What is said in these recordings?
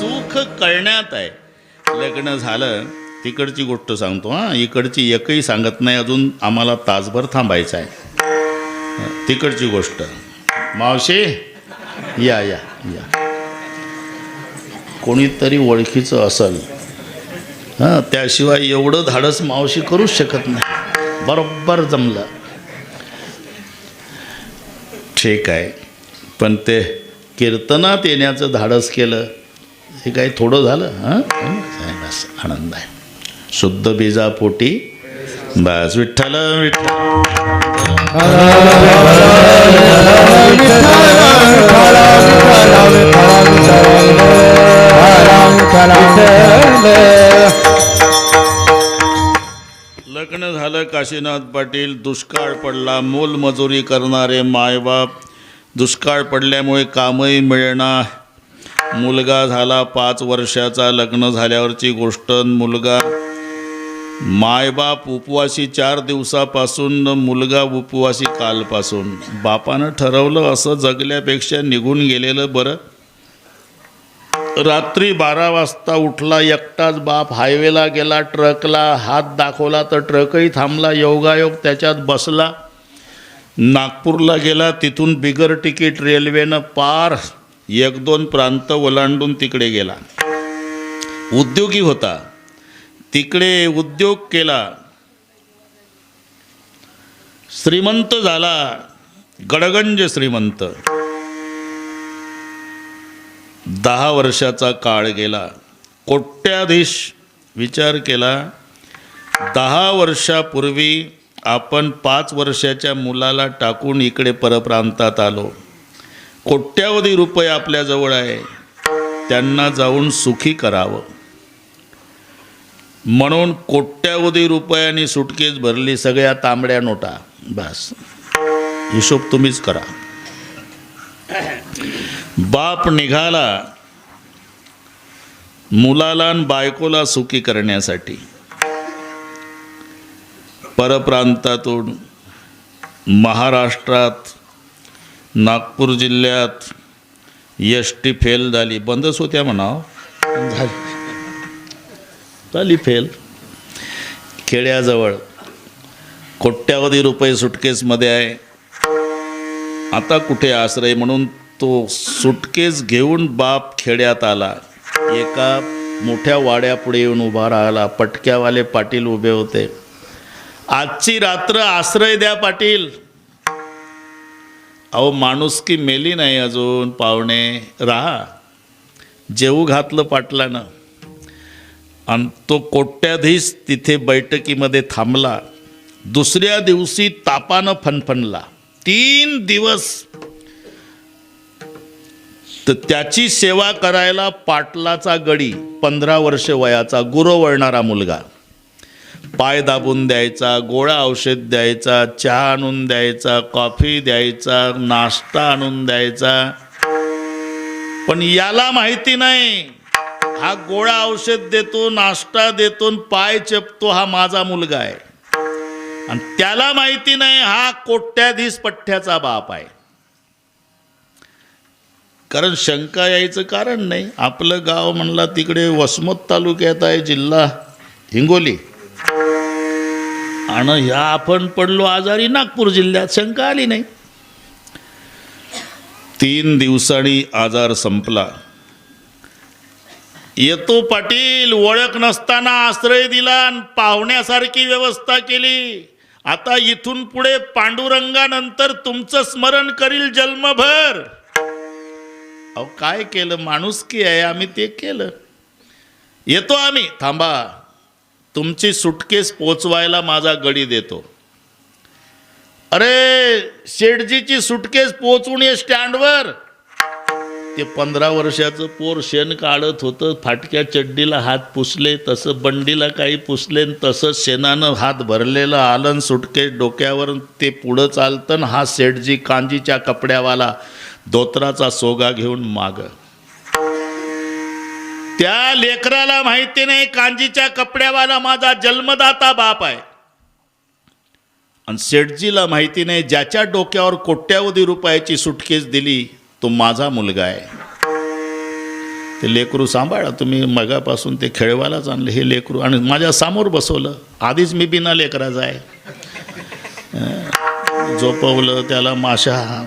सुख कळण्यात आहे. लग्न झालं तिकडची गोष्ट सांगतो हां, इकडची एकही सांगत नाही. अजून आम्हाला तासभर थांबायचं आहे. तिकडची गोष्ट. मावशी या या या, कोणीतरी ओळखीचं असेल हां, त्याशिवाय एवढं धाडस मावशी करूच शकत नाही. बरोबर जमलं. ठीक आहे, पण ते कीर्तनात येण्याचं धाडस केलं हे काही थोडं झालं. हां, बस आनंद आहे. शुद्ध बीजापोटी बस. विठ्ठल विठ्ठल लग्न झालं. काशीनाथ पाटील. दुष्काळ पडला. मोलमजुरी करणारे मायबाप. दुष्काळ पडल्यामुळे कामही मिळणार. मुलगा झाला 5 वर्षाचा. लग्न झाल्यावरची गोष्ट. मुलगा, मायबाप उपवासी 4 दिवसापासून, मुलगा उपवासी कालपासून. बापानं ठरवलं असं जगल्यापेक्षा निघून गेलेलं बरं. रात्री 12 वाजता उठला एकटाच बाप. हायवेला गेला, ट्रकला हात दाखवला तर ट्रकही थांबला. योगायोग त्याच्यात बसला. नागपूरला गेला. तिथून बिगर तिकीट रेल्वेनं पार 1-2 प्रांत ओलांडून तिकडे गेला. उद्योगी होता. तिकडे उद्योग केला. श्रीमंत झाला. गडगंज श्रीमंत. 10 वर्षाचा काळ गेला. कोट्याधीश. विचार केला, 10 वर्षापूर्वी आपण 5 वर्षाच्या मुलाला टाकून इकडे परप्रांतात आलो. कोट्यावधी रुपये आपल्याजवळ आहे. त्यांना जाऊन सुखी करावं म्हणून कोट्यावधी रुपयांनी सुटकेस भरली. सगळ्या तांबड्या नोटा. बस हिशोब तुम्हीच करा. बाप निघाला मुलाला आणि बायकोला सुखी करण्यासाठी. परप्रांतातून महाराष्ट्रात नागपूर जिल्ह्यात एसटी फेल झाली. बंदच होत्या म्हणावं. झाली फेल. खेड्याजवळ कोट्यावधी रुपये सुटकेसमध्ये आहे. आता कुठे आश्रय म्हणून तो सुटकेस घेऊन बाप खेड्यात आला. एका मोठ्या वाड्यापुढे येऊन उभा राहिला. पटक्यावाले पाटील उभे होते. आजची रात्र आश्रय द्या पाटील. अहो माणुसकी मेली नाही अजून. पाहुणे राहा. जेवू घातलं पाटलानं. आणि तो कोट्याधीश तिथे बैठकीमध्ये थांबला. दुसऱ्या दिवशी तापानं फणफणला. 3 दिवस तर त्याची सेवा करायला पाटलाचा गडी 15 वर्ष वयाचा गुरव वळणारा मुलगा. पाय दाबून द्यायचा, गोळ्या औषध द्यायचा, चहा आणून द्यायचा, कॉफी द्यायचा, नाश्ता आणून द्यायचा. पण याला माहिती नाही हा गोळ्या औषध देतो, नाश्ता देतो, पाय चपतो हा माझा मुलगा आहे. आणि त्याला माहिती नाही हा कोट्याधीश पठ्ठ्याचा बाप आहे. कारण शंका यायचं कारण नाही. आपलं गाव म्हणला तिकडे वसमत तालुक्यात आहे, जिल्हा हिंगोली. आणि ह्या आपण पडलो आजारी नागपूर जिल्ह्यात. शंका आली नाही. 3 दिवसांनी आजार संपला. येतो पाटील. ओळख नसताना आश्रय दिला, पाहुण्यासारखी व्यवस्था केली. आता इथून पुढे पांडुरंगानंतर तुमचं स्मरण करील जन्मभर. अहो काय केलं, माणुसकी आहे, आम्ही ते केलं. येतो आम्ही. थांबा, तुमची सुटकेस पोचवायला माझा गडी देतो. अरे शेठजीची सुटकेस पोचवून ये स्टँडवर. ते 15 वर्षाचं पोर शेण काढत होतं. फाटक्या चड्डीला हात पुसले, तसं बंडीला काही पुसले, तसं शेणानं हात भरलेलं आलन सुटकेस डोक्यावर. ते पुढं चालतं. हा शेठजी कांजीच्या कपड्यावाला धोत्राचा सोगा घेऊन माग. त्या लेकराला माहिती नाही कांजीच्या कपड्यावाला माझा जन्मदाता बाप आहे. आणि शेठजीला माहिती नाही ज्याच्या डोक्यावर कोट्यावधी रुपयाची सुटकेस दिली तो माझा मुलगा आहे. ते लेकरू सांभाळा तुम्ही, मगापासून ते खेळवायलाच आणले हे लेकरू, आणि माझ्या समोर बसवलं. आधीच मी बिना लेकराचा आहे. झोपवलं त्याला माशा.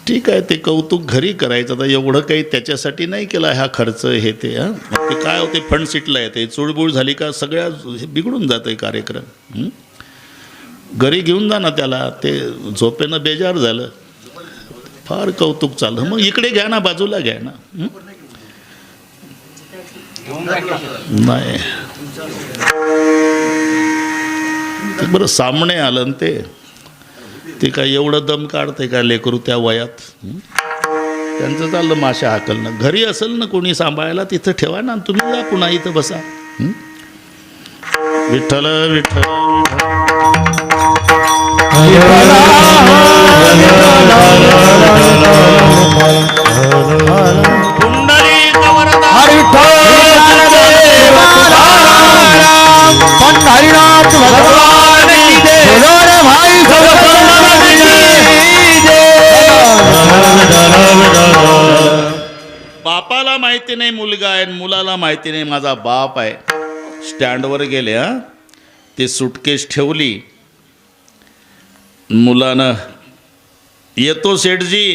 ठीक आहे, ते कौतुक घरी करायचं. तर एवढं काही त्याच्यासाठी नाही केला हा खर्च हे ते. ते काय होते, फंड सीटला येते, चुळबुळ झाली का सगळ्या बिघडून जातं कार्यक्रम. घरी घेऊन जा ना त्याला, ते झोपेनं बेजार झालं, फार कौतुक चाललं. मग इकडे घ्या ना, बाजूला घ्या ना. नाही ते बरं सामने आलं ना ते काय एवढं दम काढते का लेकरू त्या वयात. त्यांचं चाललं माशा हाकलणं. घरी असेल ना कोणी सांभाळायला, तिथं ठेवा ना, तुम्ही जा पुन्हा इथं बसा. विठ्ठल विठ्ठल हरिनाथ भगवान की जय, बोलो रे भाई बापाला माहिती नाही मुलगा आहे, मुलाला माहिती नाही माझा बाप आहे. स्टँडवर गेले, ते सुटकेस ठेवली. मुलानं, येतो सेठजी,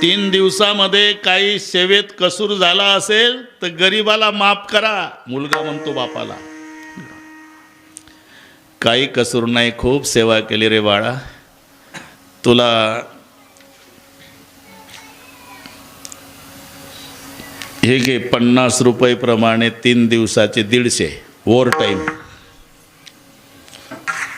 3 दिवसामध्ये काही सेवेत कसूर झाला असेल तर गरीबाला माफ करा. मुलगा म्हणतो बापाला, काही कसूर नाही, खूप सेवा केली रे बाळा, तुला हे घे 50 रुपये प्रमाणे 3 दिवसाचे 150 ओव्हर टाईम.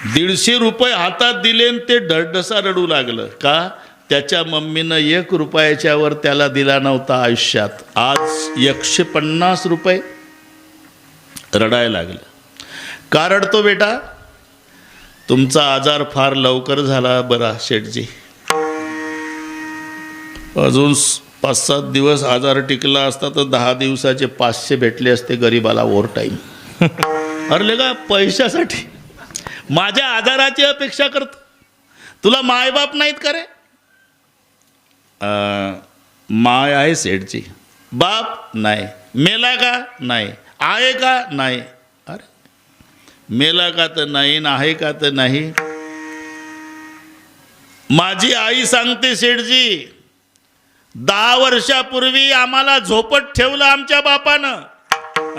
150 रुपये हातात दिले आणि ते ढडढसा रडू लागलं. का? त्याच्या मम्मीनं 1 रुपयाच्या वर त्याला दिला नव्हता आयुष्यात. आज 150 रुपये. रडायला लागलं. का रडतो बेटा? तुमचा आजार फार लवकर झाला बरा शेठजी, अजून 5-7 दिवस आजार टिकला असता तर 10 दिवसाचे 500 भेटले असते गरीबाला ओव्हर टाईम. अरे का पैशासाठी माझ्या आजाराची अपेक्षा करतो? तुला मायबाप नाहीत का रे? माय आहे सेठजी, बाप नाही. मेला का? नाही. आहे का? नाही. अरे मेला का तर नाही, आहे का तर नाही. माझी आई सांगते सेठजी, 10 वर्षापूर्वी आम्हाला झोपट ठेवलं आमच्या बापानं,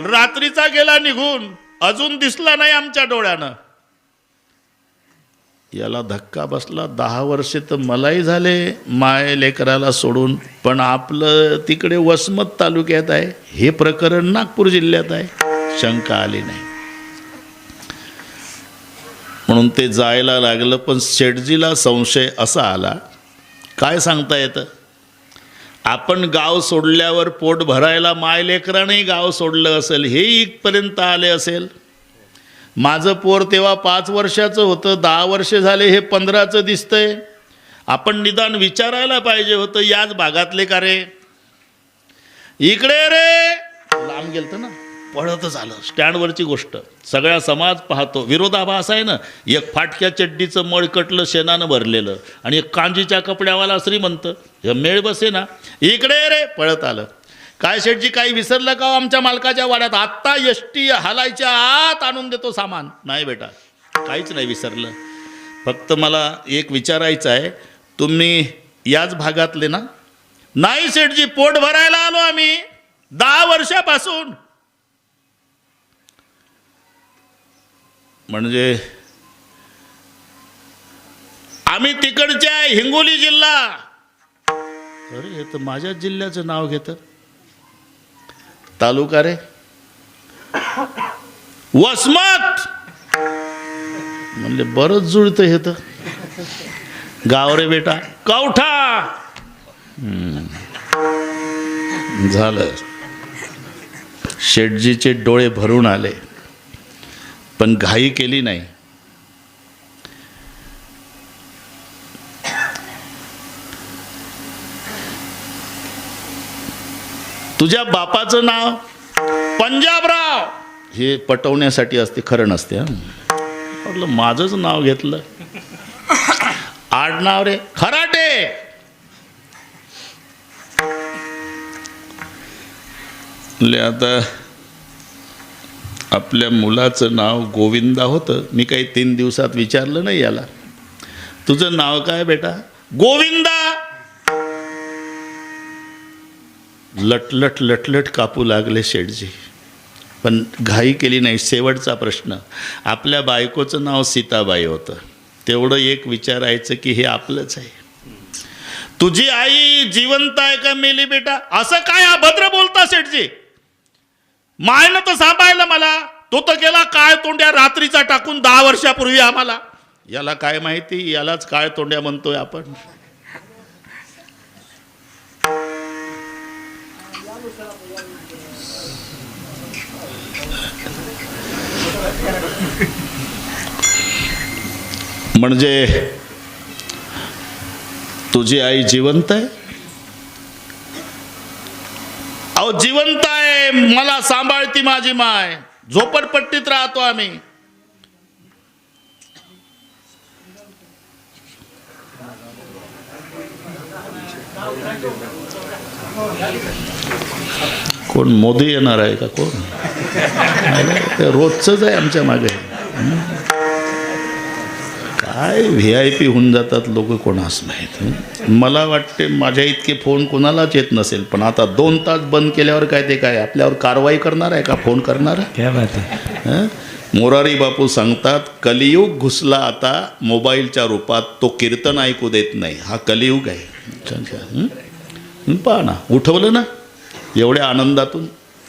रात्रीचा गेला निघून, अजून दिसला नाही आमच्या डोळ्यानं. याला धक्का बसला. 10 वर्षे तर मलाही झाले माय लेकराला सोडून, पण आपलं तिकडे वसमत तालुक्यात आहे, हे प्रकरण नागपूर जिल्ह्यात आहे. शंका आली नाही म्हणून ते जायला लागलं. पण शेठजीला संशय असा आला, काय सांगता येतं, आपण गाव सोडल्यावर पोट भरायला माय लेकराने गाव सोडलं असेल, हे इथपर्यंत आले असेल. माझं पोर तेव्हा 5 वर्षाचं होतं, 10 वर्ष झाले हे 15चं दिसतंय. आपण निदान विचारायला पाहिजे होतं, याच भागातले का रे, इकडे रे. लांब गेलतं ना, पळतच आलं. स्टँडवरची गोष्ट सगळा समाज पाहतो. विरोधाभास आहे ना, एक फाटक्या चड्डीचं मळ कटलं शेणानं भरलेलं आणि एक कांजीच्या कपड्यावाला श्रीमंत, हे मेळ बसे ना. इकडे रे, पळत आलं. काय शेठजी काही विसरलं का आमच्या मालकाच्या वाड्यात? आत्ता एसटी हालायच्या आत आणून देतो सामान. नाही बेटा, काहीच नाही विसरलं. फक्त मला एक विचारायचं आहे, तुम्ही याच भागातले ना? नाही शेठजी, पोट भरायला आलो आम्ही 10 वर्षापासून. म्हणजे आम्ही तिकडचे आहे, हिंगोली जिल्हा. अरे हे तर माझ्याच जिल्ह्याचं नाव घेतं. तालुका रे वसमत. म्हणले बरंच जुळतं हे तर. गाव रे बेटा कवठा. झालं. शेठजीचे डोळे भरून आले, पण घाई केली नाही. तुझ्या बापाचं नाव पंजाबराव, हे पटवण्यासाठी असते, खरं नसते. म्हटलं माझंच नाव घेतलं. आडनाव रे खराटे. म्हणले आता आपल्या मुलाचं नाव गोविंदा होतं. मी काही 3 दिवसात विचारलं नाही याला, तुझं नाव काय बेटा? गोविंदा. लटलट लटलट कापू लागले शेठजी, पण घाई केली नाही. शेवटचा प्रश्न, आपल्या बायकोचं नाव सीताबाई होतं, तेवढं एक विचारायचं की हे आपलंच आहे. तुझी आई जिवंत आहे का मेली बेटा? असं काय अभद्र बोलता शेठजी? मायनं तर सांभाळलं मला, तो तर गेला काळ तोंड्या रात्रीचा टाकून 10 वर्षापूर्वी आम्हाला. याला काय माहिती, यालाच काळ तोंड्या म्हणतोय आपण. म्हणजे तुझी आई जिवंत आहे? अहो जिवंत आहे, मला सांभाळती माझी माय. झोपडपट्टीत राहतो आम्ही. कोण मोदी येणार आहे का? कोण? ते रोजच आहे आमच्या मागे. काय VIP होऊन जातात लोक, कोणास माहीत. मला वाटते माझ्या इतके फोन कोणालाच येत नसेल, पण आता 2 तास बंद केल्यावर काय ते काय आपल्यावर कारवाई करणार आहे का फोन करणार? क्या बात आहे. मोरारी बापू सांगतात, कलियुग घुसला आता मोबाईलच्या रूपात, तो कीर्तन ऐकू देत नाही. हा कलियुग आहे. पहा ना, उठवलं ना एवढ्या आनंदातून.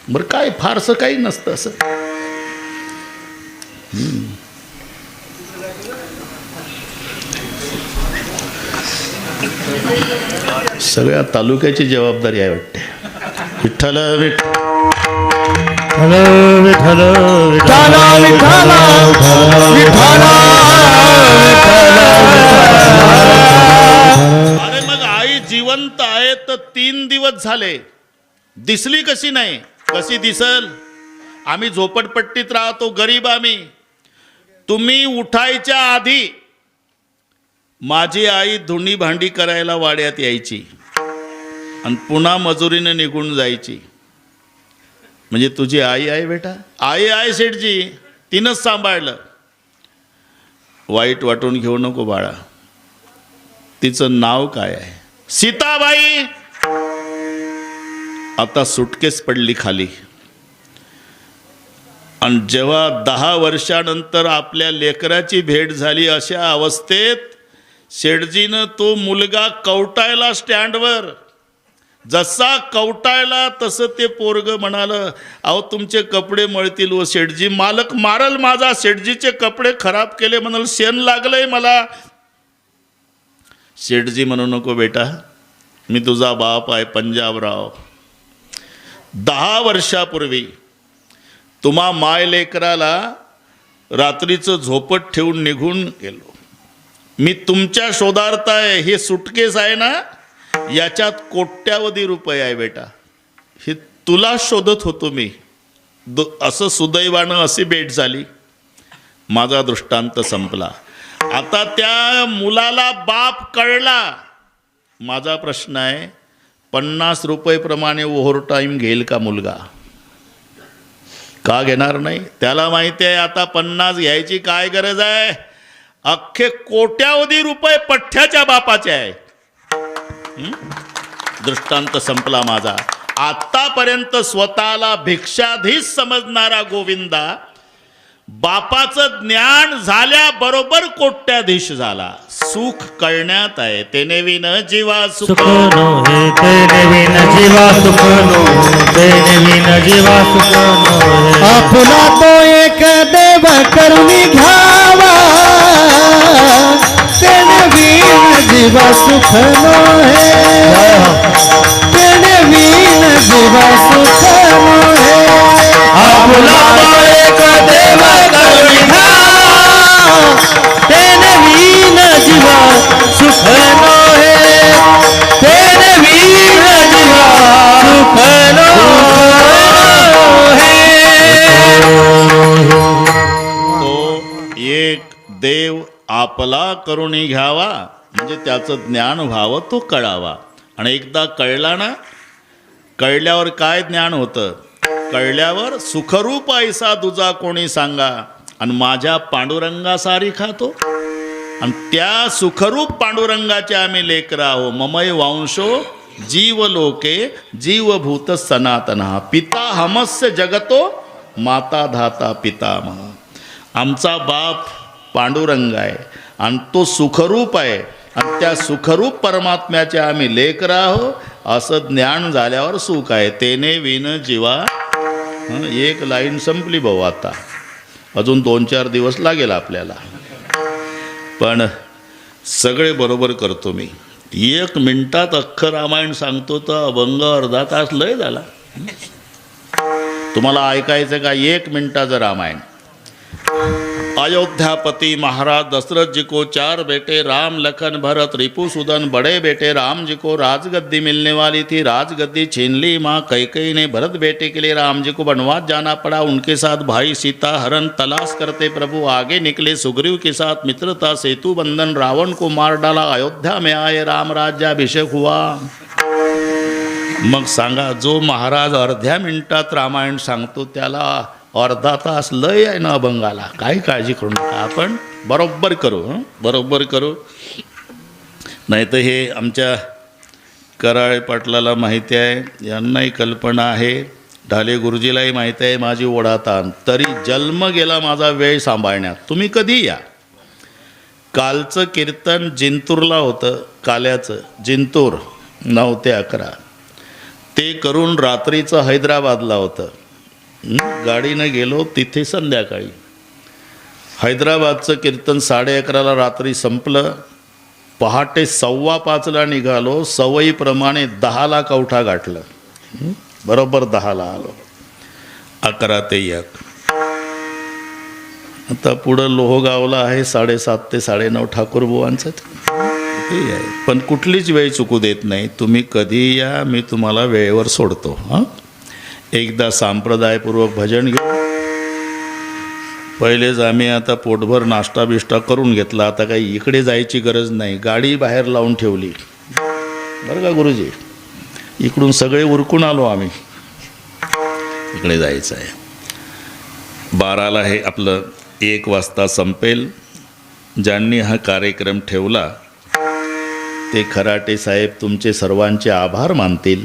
बरं काय फारसं काही नसतं असं. सगळ्या तालुक्याची जबाबदारी आहे वाटते. विठ्ठल हॅलो विठ्ठल विठ्ठल विठ्ठल विठ्ठल. अरे मग आई जिवंत आहे तर 3 दिवस झाले, दिसली कशी नाही? कशी दिसल? आम्ही झोपडपट्टीत राहतो, गरीब आम्ही. तुम्ही उठायच्या आधी माझी आई धुणी भांडी करायला वाड्यात यायची आणि पुन्हा मजुरीने निघून जायची. म्हणजे तुझी आई आहे बेटा? आई आहे शेठजी, तिनंच सांभाळलं. वाईट वाटून घेऊ नको बाळा. तिचं नाव काय आहे? सीताबाई. आता सुटकेस पडली खाली. आणि जेव्हा 10 वर्षानंतर आपल्या लेकराची भेट झाली, अशा अवस्थेत शेठजीनं तो मुलगा कवटायला स्टँडवर. जसा कवटायला तसं ते पोरग म्हणालं, अहो तुमचे कपडे मळतील व शेठजी, मालक मारल माझा. शेठजीचे कपडे खराब केले म्हणाल, शेण लागलंय मला. शेठजी म्हणू नको बेटा, मी तुझा बाप आहे पंजाबराव. 10 वर्षापूर्वी तुम्हा माय लेकराला रात्रीचं झोपट ठेवून निघून गेलो. मी तुमच्या शोधार्थ आहे. हे सुटकेस आहे ना, याच्यात कोट्यावधी रुपये आहे बेटा. हे तुला शोधत होतो मी. असं सुदैवानं अशी भेट झाली. माझा दृष्टांत संपला. आता त्या मुलाला बाप कळला. माझा प्रश्न आहे, 50 रुपये प्रमाणे ओव्हर टाईम घेईल का मुलगा? का घेणार नाही? त्याला माहिती आहे आता 50 घ्यायची काय गरज आहे. अख्खे कोट्यावधी रुपये पठ्ठ्याच्या बापाचे आहे. दृष्टांत संपला माझा. आतापर्यंत स्वतःला भिक्षाधीश समजणारा गोविंदा बापाचं ज्ञान झाल्याबरोबर कोट्याधीश झाला. सुख कळण्यात आहे. तेने विन जीवा सुख नो हे तेने विन जीवा सुख नो, तेने विन जीवा सुख नो. आपला तो एक देव करुणी घ्यावा, तेने विन जीवा सुख नो हे, तेने विन जीवा सुख नो हे. आपला तो एक देव करुणी घ्यावा, तेने विन जीवा सुख नो हे, तेने विन जीवा सुख नो हे. तो एक देव आपला करुणी घ्यावा, म्हणजे त्याचं ज्ञान व्हावं, तो कळावा. आणि एकदा कळला ना, कळल्यावर काय ज्ञान होतं? कळल्यावर सुखरूप ऐसा तुझा कोणी सांगा, आणि माझ्या पांडुरंगा सारी खातो, आणि त्या सुखरूप पांडुरंगाचे आम्ही लेकर आहो. ममय वांशो जीव लोके जीवभूत सनातना, पिता हमस्य जगतो माता धाता पितामह. आमचा बाप पांडुरंग आहे आणि तो सुखरूप आहे, आणि त्या सुखरूप परमात्म्याचे आम्ही लेकर आहो असं ज्ञान झाल्यावर सुख आहे. तेने विन जीवा. एक लाईन संपली भाऊ. आता अजून 2-4 दिवस लागेल आपल्याला, पण सगळे बरोबर करतो मी. 1 मिनिटात अख्खं रामायण सांगतो तर अभंग अर्धा तास लय झाला. तुम्हाला ऐकायचं का 1 मिनिटाचं रामायण? अयोध्यापति महाराज दशरथ जी को 4 बेटे राम लखन भरत रिपुसूदन. बड़े बेटे राम जी को राजगद्दी मिलने वाली थी, राजगद्दी छीन ली माँ कैकेयी ने. भरत बेटे के लिए राम जी को वनवास जाना पड़ा, उनके साथ भाई सीता हरण तलाश करते प्रभु आगे निकले. सुग्रीव के साथ मित्रता सेतु बंधन, रावण को मार डाला, अयोध्या में आए राम राज्याभिषेक हुआ. मग सांगा, जो महाराज अर्ध्या मिनिटात रामायण सांगतो त्याला अर्धा तास लय आहे ना अभंगाला. काही काळजी करू नका, आपण बरोबर करू. बरोबर करू. नाही तर हे आमच्या कराळे पाटलाला माहिती आहे, यांनाही कल्पना आहे, ढाले गुरुजीलाही माहिती आहे माझी ओढाताण. तरी जन्म गेला माझा वेळ सांभाळण्यात. तुम्ही कधी या. कालचं कीर्तन जिंतूरला होतं, काल्याचं जिंतूर 9 ते 11. ते करून रात्रीचं हैदराबादला होतं. गाडीनं गेलो तिथे संध्याकाळी. हैदराबादचं कीर्तन 11:30 रात्री संपलं. पहाटे 4:15 निघालो. सवयीप्रमाणे 10ला कवठा गाठलं. बरोबर 10ला आलो. 11 ते 1. आता पुढं लोहगावला आहे 7:30 ते 9:30 ठाकूरबुवांचं. ते आहे, पण कुठलीच वेळ चुकू देत नाही. तुम्ही कधी या, मी तुम्हाला वेळेवर सोडतो. हां, एकदा संप्रदायपूर्वक भजन घेऊ. पहिलेच आम्ही आता पोटभर नाश्ता बिष्टा करून घेतला. आता काही इकडे जायची गरज नाही. गाडी बाहेर लावून ठेवली बरं का गुरुजी. इकडून सगळे उरकून आलो आम्ही. इकडे जायचं आहे. 12ला हे आपलं 1 वाजता संपेल. ज्यांनी हा कार्यक्रम ठेवला ते खराटे साहेब तुमचे सर्वांचे आभार मानतील.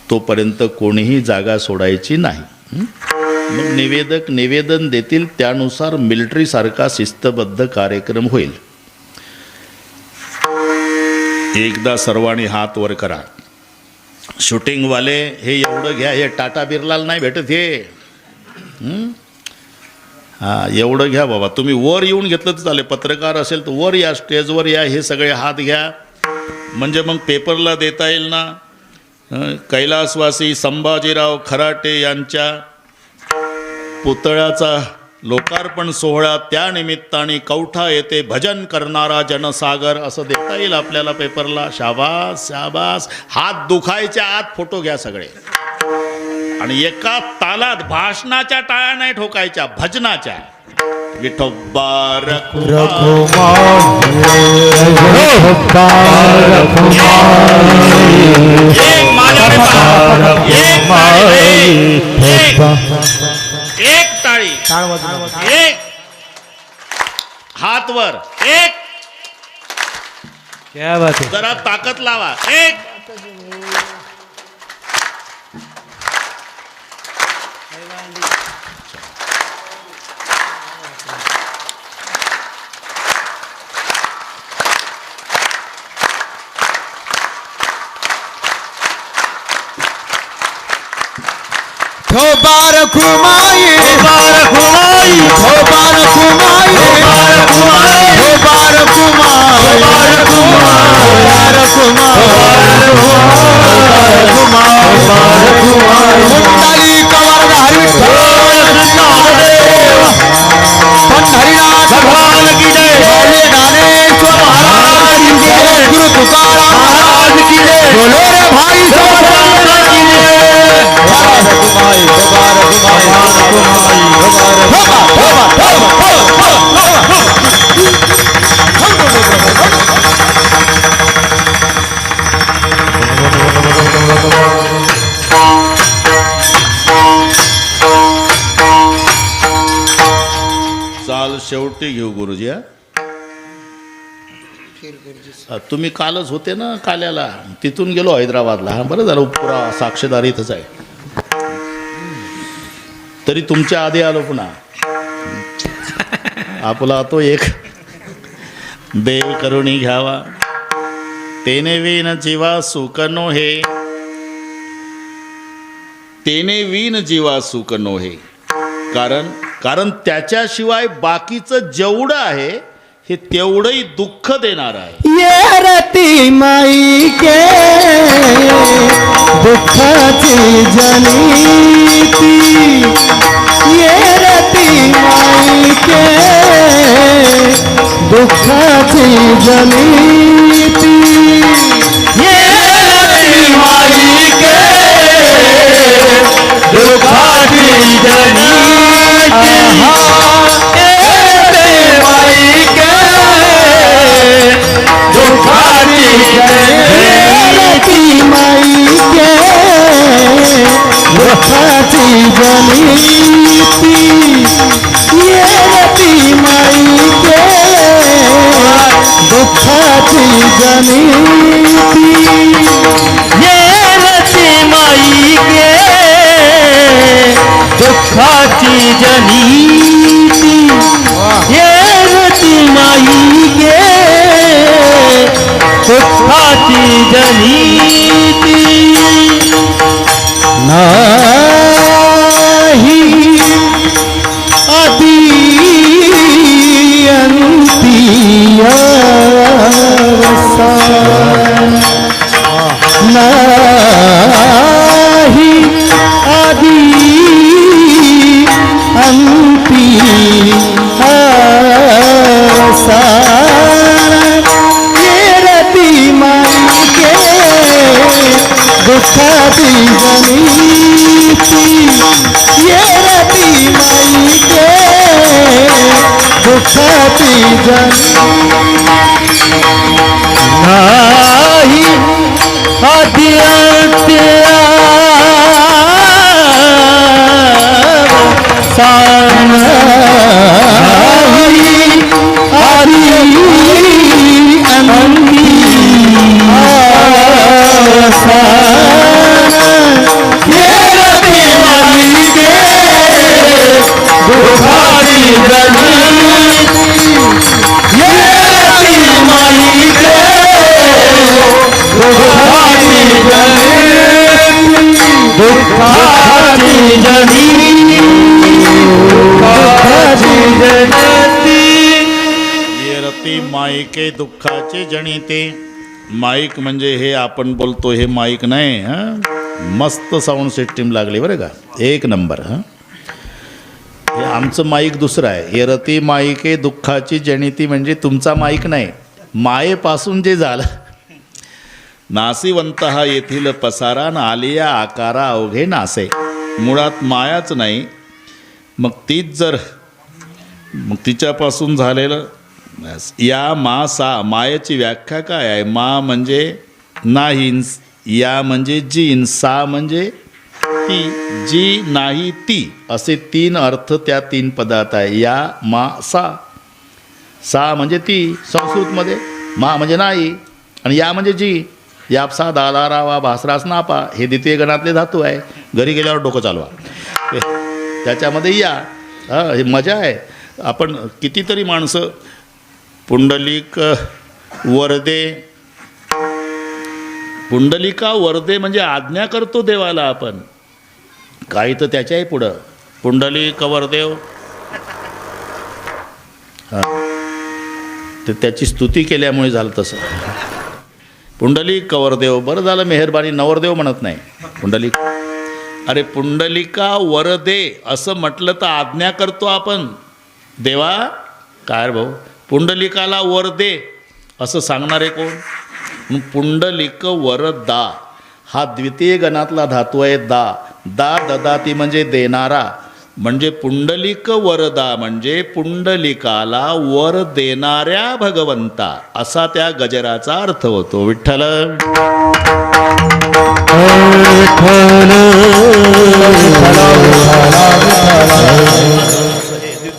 तोपर्यंत कोणीही जागा सोडायची नाही. मग निवेदक निवेदन देतील, त्यानुसार मिलिटरीसारखा शिस्तबद्ध कार्यक्रम होईल. एकदा सर्वांनी हात वर करा. शूटिंगवाले हे एवढं घ्या. हे टाटा बिर्लाला नाही भेटत हे. हां, एवढं घ्या बाबा. तुम्ही वर येऊन घेतलं तर चालेल. पत्रकार असेल तर वर या, स्टेजवर या. हे सगळे हात घ्या, म्हणजे मग पेपरला देता येईल ना. कैलासवासी संभाजीराव खराटे यांच्या पुतळ्याचा लोकार्पण सोहळा, त्या निमित्ताने कवठा येथे भजन करणारा जनसागर असं देता येईल आपल्याला पेपरला. शाबास शाबास. हात दुखायच्या आत फोटो घ्या सगळे. आणि एका तालात भाषणाच्या टाळ्या नाही ठोकायच्या, भजनाच्या. विठोबा एक टाळी, एक हात वर, एक. क्या बात है. जरा ताकद लावा. एक. थोबार खुमाई, थोबार खुमाई, थोबार खुमाई, थोबार खुमाई, थोबार खुमाई, थोबार खुमाई, थोबार खुमाई, थोबार खुमाई. मुंडाली कवरधारी पंढरीनाथ भगवान की जय. बोले ज्ञानेश्वर महाराज की जय. गुरु तुकाराम महाराज की जय. बोलो रे भाई सबा की जय. शेवटी घेऊ गुरुजी तुम्ही कालच होते ना काल्याला, तिथून गेलो हैदराबादला. हा बरं झालं, पुरा साक्षीदार इथंच आहे. तरी तुमच्या आधी आलो पुन्हा. आपला तो एक देव करुणी घ्यावा, तेने विन जीवा सुख नो हे, तेने विन जीवा सुख नो हे. कारण त्याच्याशिवाय बाकीचं जेवढं आहे हे तेवढंही दुःख देणार आहे. ये रती माई के दुःखाची जनीती, ये रती माई के दुःखाची जनीती, ये रती माई के दुःखाची जनीती, दुःखाची माई के दुःखाची जनीती, ये रती माई के दुःखाची जनीती, ये रती माई के दुःखाची जनीती, ये रती माई के दुःखाची जनीती. नाही आदी अंती अवसान, नाही आदी अंती अवसान, ये रती माई के दुःखाची जनीती, ये रती माई के दुःखाची जनीती. नाही आदी अंती अवसान, नाही आदी अंती अवसान, ये रती माई के दुःखाची जनीती, ये रती माई के दुःखाची जनीती, दुःखाची जनीती, दुःखाची जनीती. ये रती माईके दुःखाचे जनिते. माईक म्हणजे हे आपण बोलतो हे माईक नाही हां, मस्त साऊंड सिस्टीम लागली बरं का, एक नंबर. हां, हे आमचं माईक दुसरं आहे. हे रती माईके दुःखाची जनिती म्हणजे तुमचा माईक नाही, मायेपासून जे झालं. नासिवंत हा येथील पसारा न आलिया आकारा अवघे नासे. मुळात मायाच नाही, मग तीच जर मग तिच्यापासून झालेलं. या मा सा, मायेची व्याख्या काय आहे? मा म्हणजे नाही, या म्हणजे जीन, सा म्हणजे ती, जी नाही ती, असे तीन अर्थ त्या तीन पदात आहे. या मा सा. सा म्हणजे ती संस्कृतमध्ये, मा म्हणजे नाही, आणि या म्हणजे जी. यापसा दाला रावा भासरास नापा हे द्वितीय गणातले धातू आहे. घरी गेल्यावर डोकं चालवा, त्याच्यामध्ये या. हे मजा आहे. आपण कितीतरी माणसं पुंडलिक वरदे, पुंडलिका वरदे म्हणजे आज्ञा करतो देवाला आपण, काही तर त्याच्याही पुढं पुंडलिक वरदेव, ते त्याची स्तुती केल्यामुळे झालं तसं. पुंडलिक वरदेव, बरं झालं मेहरबानी नवरदेव म्हणत नाही पुंडलिक. अरे पुंडलिका वरदे असं म्हटलं तर आज्ञा करतो आपण देवा. काय भाऊ, पुंडलिकाला वर दे असं सांगणारे कोण? पुंडलिक वरदा हा द्वितीय गणातला धातू आहे. दा दा ददाती म्हणजे देणारा, म्हणजे पुंडलिक वरदा म्हणजे पुंडलिकाला वर देणाऱ्या भगवंता, असा त्या गजराचा अर्थ होतो. विठ्ठल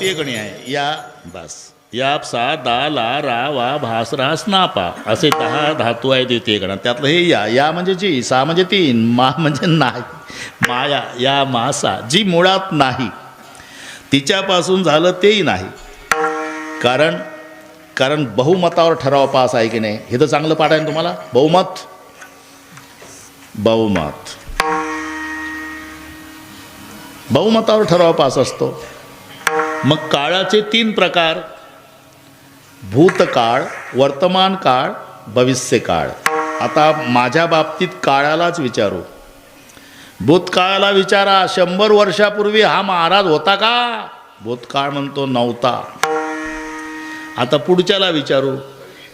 द्वितीय गणी आहे. या बस या सा दा ला रा वा भास रा स्नापा असे 10 धातू आहे द्वितीय गणात. त्यातलं हे या म्हणजे जी, सा म्हणजे 3, मा म्हणजे नाही, माया या मासा जी मुळात नाही, तिच्यापासून झालं तेही नाही. कारण बहुमतावर ठराव पास आहे की नाही. हे तर चांगलं पाठ आहे ना तुम्हाला. बहुमतावर ठराव पास असतो. मग काळाचे 3 प्रकार: भूतकाळ, वर्तमान काळ, भविष्यकाळ. आता माझ्या बाबतीत काळालाच विचारू. भूतकाळाला विचारा, 100 वर्षापूर्वी हा महाराज होता का? भूतकाळ म्हणतो नव्हता. आता पुढच्याला विचारू,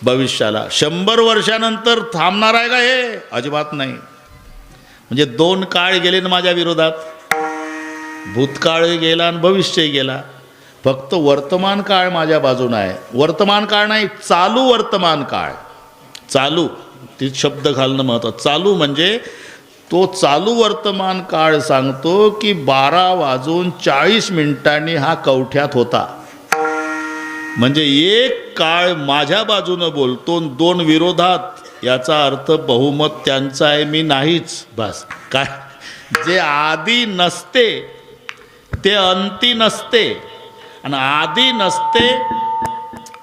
भविष्याला, 100 वर्षानंतर थांबणार आहे का हे? अजिबात नाही. म्हणजे 2 काळ गेले ना माझ्या विरोधात. भूतकाळही गेला आणि भविष्यही गेला. फक्त वर्तमान काळ माझ्या बाजूने आहे. वर्तमान काळ नाही, चालू वर्तमान काळ. चालू ती शब्द घालणं महत्त्वाचं. चालू म्हणजे तो चालू वर्तमान काळ सांगतो की 12:40 हा कवठ्यात होता. म्हणजे एक काळ माझ्या बाजूनं बोलतो, 2 विरोधात. याचा अर्थ बहुमत त्यांचा आहे, मी नाहीच. बस काय, जे आधी नसते ते अंती नसते, आणि आधी नसते,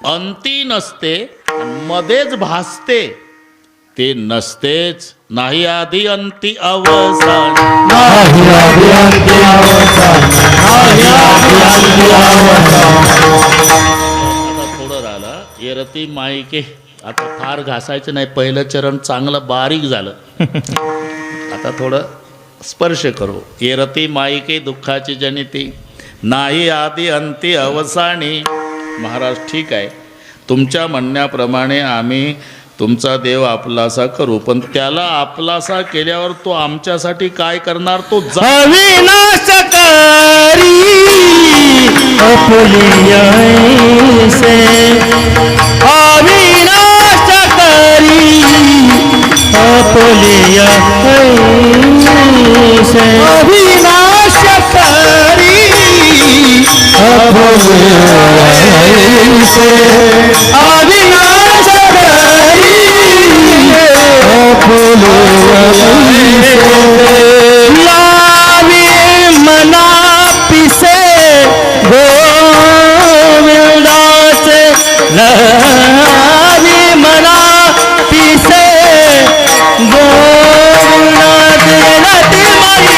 अंती नसते, मध्येच भासते ते नसतेच. नाही आधी अंती अवसान, नाही आधी अंती अवसान, नाही आधी अंती अवसान. आता थोडं राहिलं येरती माईके. आता फार घासायचं नाही, पहिलं चरण चांगलं बारीक झालं. आता थोडं स्पर्श करू. येरती माईके दुःखाची जनिती, नाही आधी अंती अवसानी. महाराज ठीक आहे, तुमच्या म्हणण्याप्रमाणे आम्ही तुमचा देव आपलासा करू, पण त्याला आपलासा केल्यावर तो आमच्यासाठी काय करणार? तो अविनाशकारी अपुलियासे, अविनाशकारी अपुलियासे, अविनाशकारी अपुलियासे, अविनाशकारी लावी मना पिसे गोविंदाचे, लावी मना पिसे गोविंदाचे. रती माई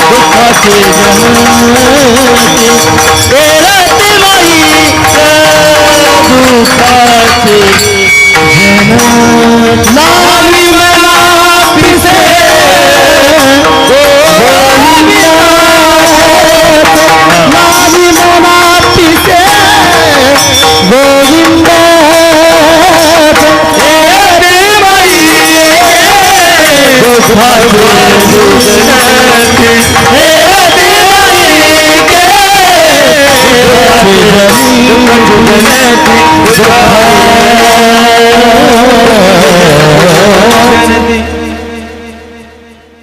दुःखाची जमती, रती माई दुःखाची लावी मना पिसे लावी मना पिसे गोविंद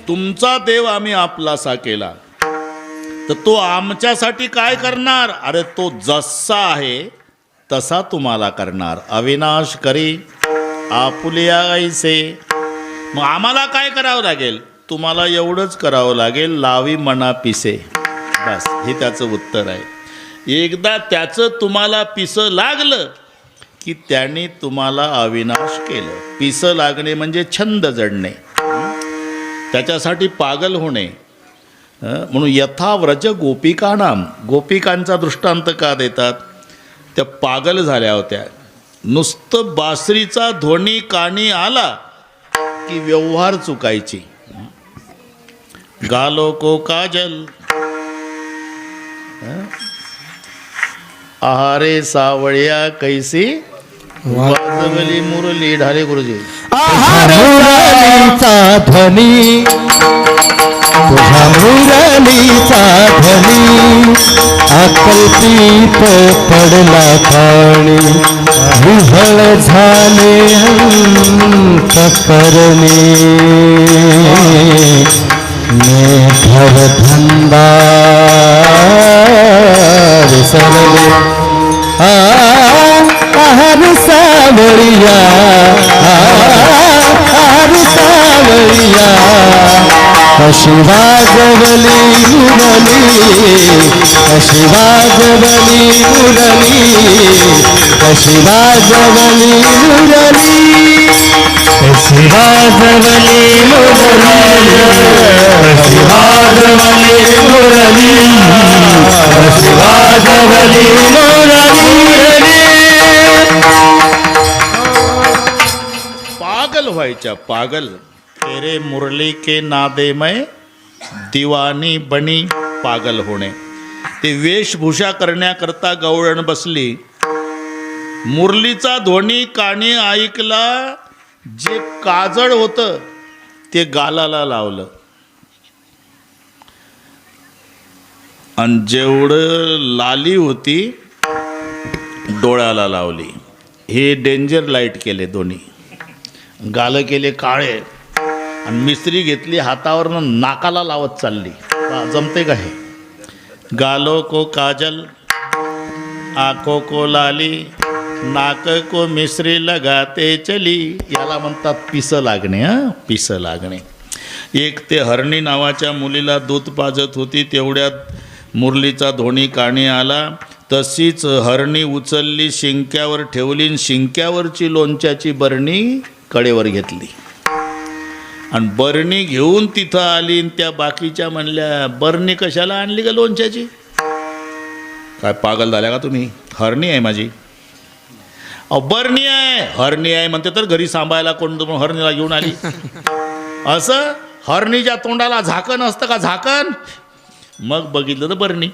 तुमचा देव आम्ही आपलासा केला तर तो आमच्यासाठी काय करणार? अरे तो जसा आहे तसा तुम्हाला करणार. अविनाश करी आपुलिया ऐसे. मग आम्हाला काय करावं लागेल? तुम्हाला एवढंच करावं लागेल, लावी मना पिसे. बस हे त्याचं उत्तर आहे. एकदा त्याचं तुम्हाला पिसं लागलं की त्याने तुम्हाला अविनाश केलं. पिसं लागणे म्हणजे छंद जडणे, त्याच्यासाठी पागल होणे. म्हणून यथा व्रज गोपिकानाम, गोपिकांचा दृष्टांत का देतात? त्या पागल झाल्या होत्या. नुसतं बासरीचा ध्वनी कानी आला की व्यवहार चुकायची. गालो को काजल आहारे सावळ्या कैसी वाजवली मुरली. ढाले गुरुजी. आहार मुरलीचा ध्वनी, तुझ्या मुरलीचा ध्वनी, अकल्पित पडला खाणी, विहळ झाले अंतःकरणी. मेघर धंदा कशी वाजवली मुरली, कशी वाजवली मुरली, कशी वाजवली मुरली, कशी वाजवली मुरली, कशी वाजवली मुरली, कशी वाजवली मुरली. पागल व्हायच्या, पागल. तेरे मुरली के नादे में दिवानी बनी पागल होणे. ते वेशभूषा करण्याकरता गवळण बसली. मुरलीचा ध्वनी कानी ऐकला. जे काजळ होतं ते गालाला लावलं आणि जेवढं लाली होती डोळ्याला लावली. हे डेंजर लाईट केले दोन्ही. गालं केले काळे आणि मिस्त्री घेतली हातावरनं नाकाला लावत चालली. जमते का हे? गालों को काजल, आंखों को लाली, नाक को मिश्री लगाते चली. याला म्हणतात पिसं लागणे. पिसं लागणे. एक ते हरणी नावाच्या मुलीला दूध पाजत होती. तेवढ्यात मुरलीचा ध्वनी कानी आला. तशीच हरणी उचलली, शिंक्यावर ठेवली आणि शिंक्यावरची लोणच्याची बरणी कडेवर घेतली आणि बरणी घेऊन तिथं आली. आणि त्या बाकीच्या म्हणल्या, बरणी कशाला आणली का लोणच्याची? काय पागल झाल्या का तुम्ही? हरणी आहे माझी. अहो बरणी आहे. हरणी आहे म्हणते तर घरी सांभाळायला कोण हरणीला घेऊन आली? असं हरणीच्या तोंडाला झाकण असतं का? झाकण. मग बघितलं तर बरणी.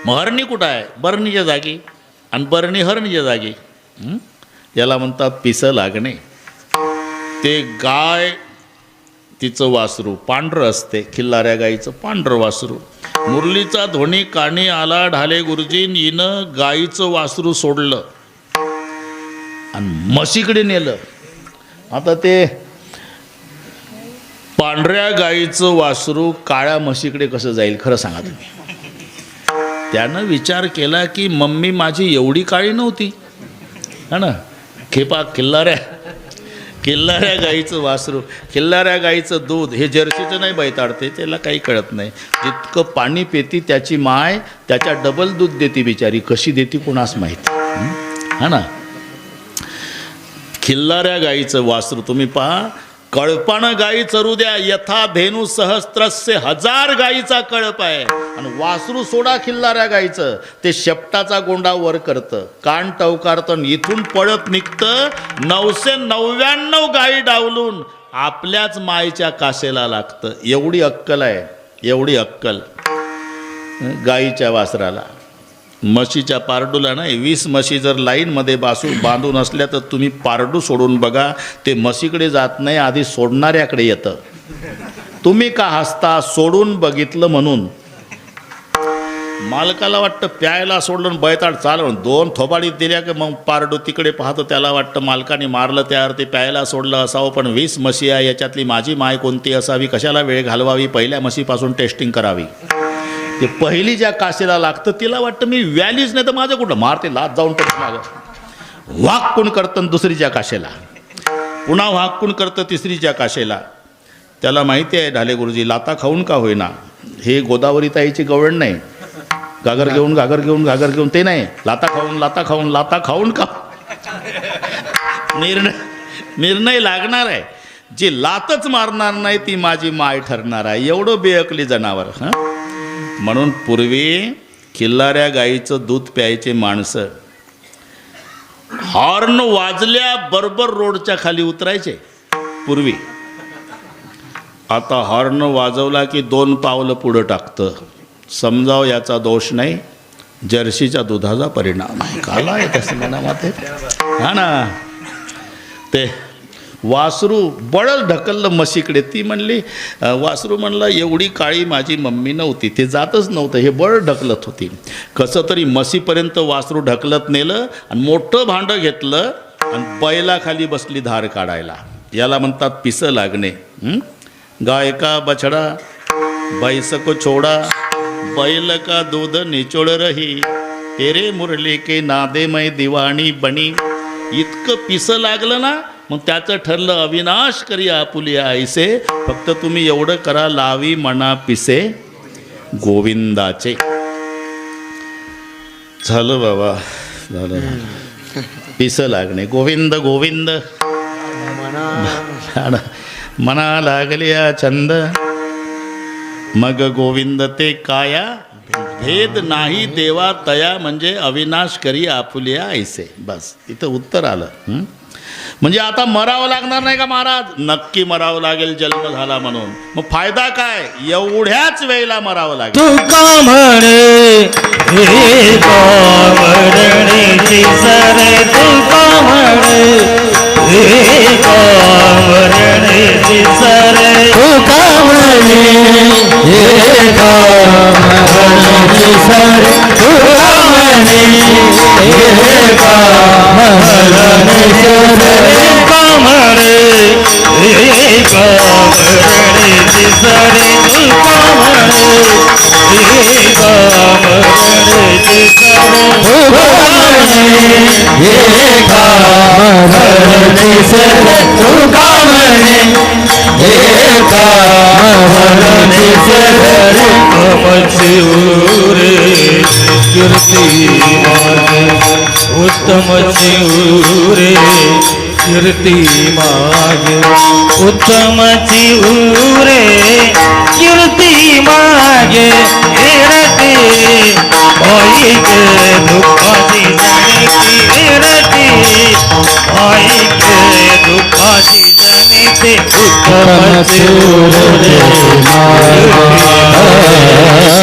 मग हरणी कुठं आहे? बरणीच्या जागी. आणि बरणी हरणीच्या जागी. याला म्हणतात पिसं लागणे. ते गाय, तिचं वासरू पांढरं असते. खिल्लाऱ्या गाईचं पांढरं वासरू. मुरलीचा ध्वनी कानी आला. ढाले गुरुजीन हिनं गाईचं वासरू सोडलं आणि म्हशीकडे नेलं. आता ते पांढऱ्या गाईचं वासरू काळ्या म्हशीकडे कसं जाईल? खरं सांगा तुम्ही. त्यानं विचार केला की मम्मी माझी एवढी काळी नव्हती, है ना. खेपा किल्लाऱ्या गाईचं वासरू, किल्लाऱ्या गाईचं दूध हे जर्सीचं नाही बैताडते. त्याला काही कळत नाही. जितकं पाणी पेती त्याची माय त्याच्या डबल दूध देते बिचारी. कशी देते कोणास माहीत, हा ना. खिल्लाऱ्या गाईचं वासरू तुम्ही पहा. कळपानं गाई चरू द्या. यथा धेनू सहस्त्रस्य, 1000 गाईचा कळप आहे. आणि वासरू सोडा खिल्लाऱ्या गाईचं, ते शेपटाचा गोंडा वर करतं, कान टवकारतं, इथून पळत निघतं. 999 गाई डावलून आपल्याच मायच्या कासेला लागतं. एवढी अक्कल आहे, एवढी अक्कल गाईच्या वासराला. म्हशीच्या पारडूला नाही. 20 म्हशी जर लाईनमध्ये बांधून असल्या तर तुम्ही पारडू सोडून बघा. ते म्हशीकडे जात नाही, आधी सोडणाऱ्याकडे येतं. तुम्ही का हसता? सोडून बघितलं म्हणून. मालकाला वाटतं प्यायला सोडलं बैताड चालवून 2 थोबाडीत दिल्या की मग पारडू तिकडे पाहतो. त्याला वाटतं मालकाने मारलं, त्यावर ते प्यायला सोडलं असावं. पण 20 म्हशी आहे, याच्यातली माझी माय कोणती असावी? कशाला वेळ घालवावी? पहिल्या म्हशीपासून टेस्टिंग करावी. ते पहिली ज्या कासेला लागतं तिला वाटतं मी व्यालीच नाही तर माझं कुठं मारते, लात जाऊन पडत मागं. वाकून करतं दुसरीच्या काशेला, पुन्हा वाकून करतं तिसरीच्या काशेला. त्याला माहिती आहे ढाले गुरुजी लाता खाऊन का होईना. हे गोदावरी ताईची गवळण नाही. घागर घेऊन ते नाही. लाता खाऊन का. निर्णय लागणार आहे. जी लातच मारणार नाही ती माझी माय ठरणार आहे. एवढं बेअकली जनावर. म्हणून पूर्वी खिल्लाऱ्या गाईचं दूध प्यायचे माणसं हॉर्न वाजल्या बरोबर रोडच्या खाली उतरायचे पूर्वी. आता हॉर्न वाजवला की 2 पावलं पुढं टाकतं. समजाव याचा दोष नाही, जर्सीच्या दुधाचा परिणाम आहे. काला आहे तसं मनामध्ये, हा ना. ते वासरू बळच ढकललं म्हशीकडे. ती म्हणली, वासरू म्हणलं एवढी काळी माझी मम्मी नव्हती, ते जातच नव्हतं, हे बळ ढकलत होती. कसं तरी म्हशीपर्यंत वासरू ढकलत नेलं आणि मोठं भांडं घेतलं आणि बैलाखाली बसली धार काढायला. याला म्हणतात पिसं लागणे. गाय का बछड़ा भैंस को छोड़ा, बैल का दूध निचोड़ रही, तेरे मुरली के नादे में दिवाणी बनी. इतकं पिसं लागलं ना मग त्याचं ठरलं अविनाश करी आपुलिया ऐसे, फक्त तुम्ही एवढं करा, लावी मना पिसे गोविंदाचे. झालं बाबा, झालं. पिस लागणे गोविंद गोविंद मना लागल्या छंद, मग गोविंद ते काया, भेद नाही देवा तया, म्हणजे अविनाश करी आपुलिया ऐसे. बस इथं उत्तर आलं. म्हणजे आता मरावं लागणार नाही का महाराज? नक्की मरावं लागेल जन्म झाला म्हणून. मग फायदा काय? एवढ्याच वेळेला मरावं लागेल. तुका म्हणे एका मरणेची सरे, तुका म्हणे एका मरणेची सरे, तुका म्हणे एका मरणेची सरे, तुका म्हणे एका मरणेची सरे, तुका म्हणे एका मरणेची सरे, तुका म्हणे एका मरणेची सरे, तुका म्हणे एका मरणेची सरे, तुका म्हणे एका मरणेची सरे. उत्तमची उरे कीर्ती मागे, उत्तमची उरे कीर्ती मागे, उत्तमची उरे कीर्ती मागे, एरती ऐके दुःखाची जनिती, एरती ऐके दुःखाची जनिती. उत्तमची उरे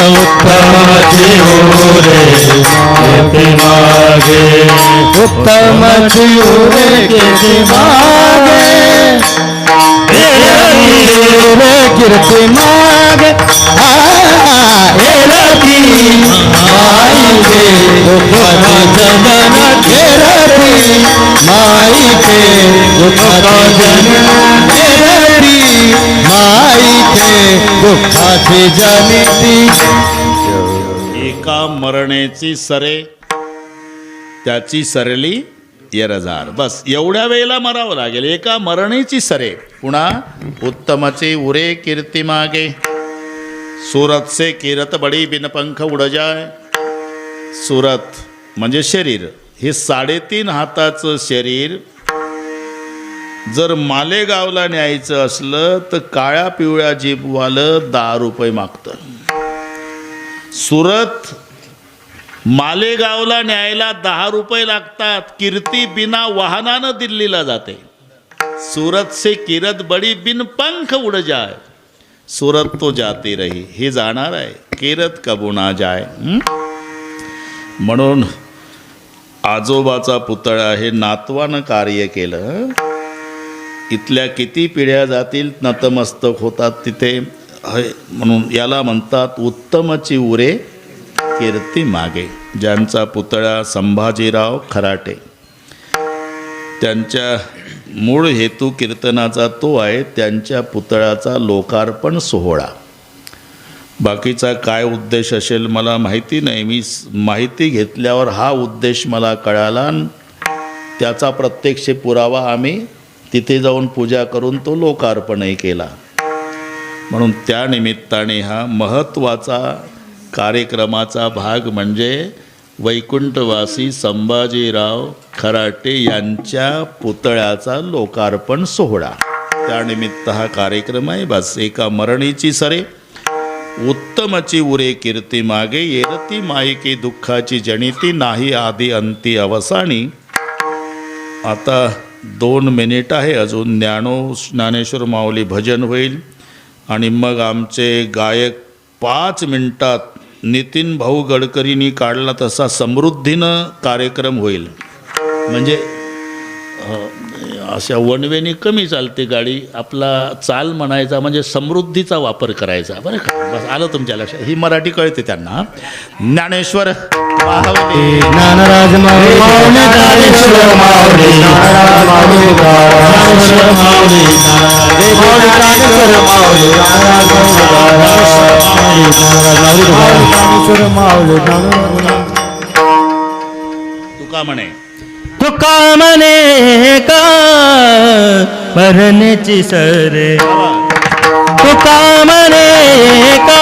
उत्तमची उरे कीर्ती मागे, उत्तमची उरे कीर्ती मागे, कीर्ती मागे, एरती माईके दुःखाचे जन, एरती माईके दुःखाचे जन, एरती माईके दुःखाचे जनिती. एका मरणेची सरे, त्याची सरली येरजार. बस एवढ्या वेळेला मरावं लागेल. एका मरणेची सरे. पुन्हा उत्तमचे उरे कीर्ती मागे, सूरत से किरत बडी बिनपंख उड जाय. सूरत म्हणजे शरीर. हे 3.5 हाताचं शरीर जर मालेगावला न्यायचं असलं तर काळ्या पिवळ्या जीपवालं 10 रुपये मागतं. सुरत मालेगावला न्यायला 10 रुपये लागतात. कीर्ती बिना वाहनानं दिल्लीला जाते. सूरत से किरत बडी बिन पंख उड जाय, सूरत तो जाती रही. हे जाणार आहे, किरत कबू ना जाय. म्हणून आजोबाचा पुतळा हे नातवानं कार्य केलं. इथल्या किती पिढ्या जातील नतमस्तक होतात तिथे. म्हणून याला म्हणतात उत्तमची उरे कीर्ती मागे. ज्यांचा पुतळा संभाजीराव खराटे, त्यांच्या मूळ हेतू कीर्तनाचा तो आहे. त्यांच्या पुतळ्याचा लोकार्पण सोहळा. बाकीचा काय उद्देश असेल मला माहिती नाही. मी माहिती घेतल्यावर हा उद्देश मला कळाला. त्याचा प्रत्यक्ष पुरावा आम्ही तिथे जाऊन पूजा करून तो लोकार्पणही केला. म्हणून त्या निमित्ताने हा महत्त्वाचा कार्यक्रमाचा भाग म्हणजे वैकुंठवासी संभाजीराव खराटे यांच्या पुतळ्याचा लोकार्पण सोहळा. त्यानिमित्त हा कार्यक्रम आहे. बस एका मरणीची सरे, उत्तमची उरे कीर्ती मागे, येरती मायकी दुःखाची जनिती, नाही आधी अंती अवसानी. आता 2 मिनिट आहे अजून. ज्ञानेश्वर माऊली भजन होईल आणि मग आमचे गायक 5 मिनिटात नितीन भाऊ गडकरींनी काढला तसा समृद्धीनं कार्यक्रम होईल. म्हणजे अशा वनवेनी कमी चालते गाडी. आपला चाल म्हणायचा म्हणजे समृद्धीचा वापर करायचा. बरं का? बस आलं तुमच्या लक्षात. ही मराठी कळते त्यांना. ज्ञानेश्वर माऊली, ज्ञानराज माऊली, ज्ञानेश्वर माऊली, ज्ञानराज माऊली, ज्ञानेश्वर माऊली, ज्ञानेश्वर माऊली, ज्ञानेश्वर माऊली. तुका म्हणे तुका म्हणे का मरण्याची सरे तुका म्हणे का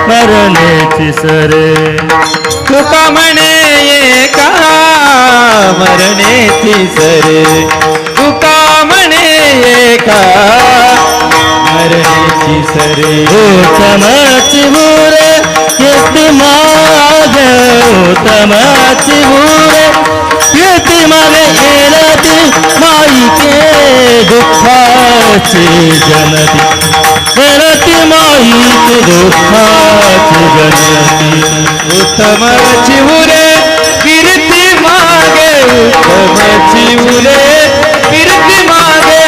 मरण्याची सरे तुका म्हणे का मरण्याची सरे तुका म्हणे का मरण्याची सरे उत्तमाची मुरे येते माग उत्तमाची मुरे येते मागे येलती माईके दुःखाची जनती येलती माईके दुःखाची जनती उत्तमाची मुरे कीर्ती मागे उत्तमाची मुरे कीर्ती मागे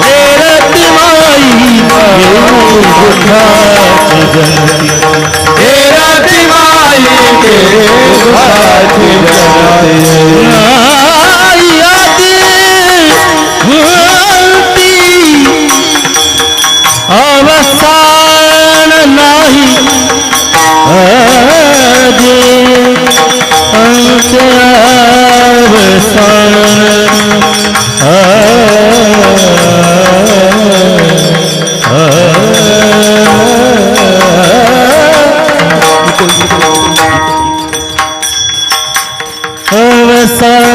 येलती माईके दुःखाची जनती हेराती माईके दुःखाची जनती अवसान नाही अवसान